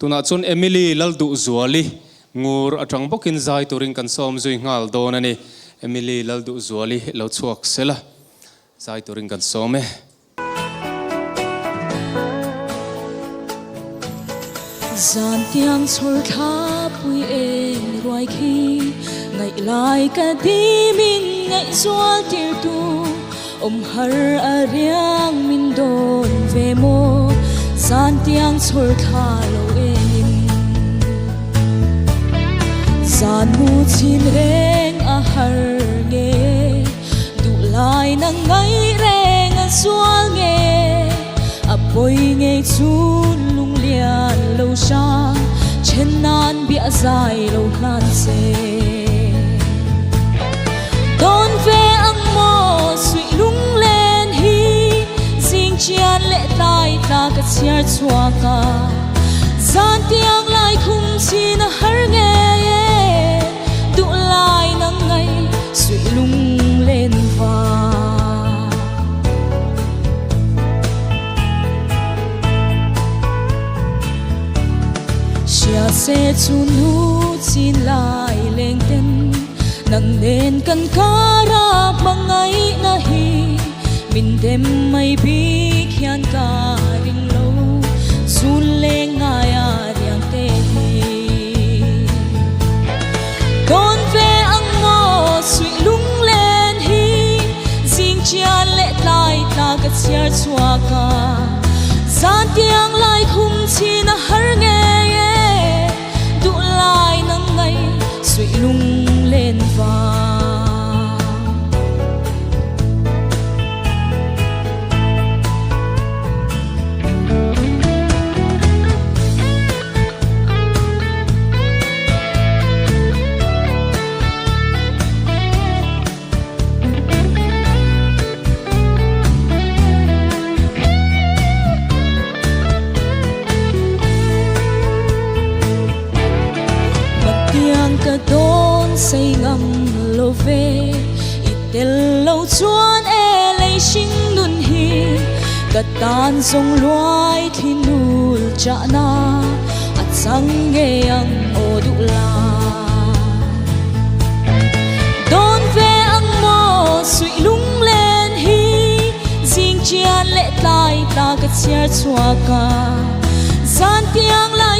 tuna chun Emily Lalduhzuali ngur atang bokin zai turing kan som zui ngal donani Emily Lalduhzuali lo chuak sela zai turing kan some zan tiang chor tha pui e roi khi ngai lai ka di min ngai zual tir tu har ariang min don ve mo zan tiang chor tha lo in zan mu chin reng a har nge du lai na ngai reng a zual nge a poi nge chun lung lian lo sha chen nan bia zai lo hlan se don ve ang mo suihlung len hi sing chian le tai ta ka chiar chua ka zan tiang lai khum chin a har nge du lai na ngai suihlung len va chia se chu nu chin lai leng ten nang nen kan kara mangai na hi min dem mai bi khian ka ring lo sun le nga ya riang te hi don ve ang mo suihlung len hi sing chian le tai ta ka chiar chua ka zan tiang lai khum chin a har nge du lai nang ngai suihlung len va don say ngam lo ve itel lo chuan e lei sing nun hi ka tan song luai thinul cha na at sang nge ang o du la don ve ang mo suihlung len hi sing chian le tai ta ka chiar chua ka zan tiang lai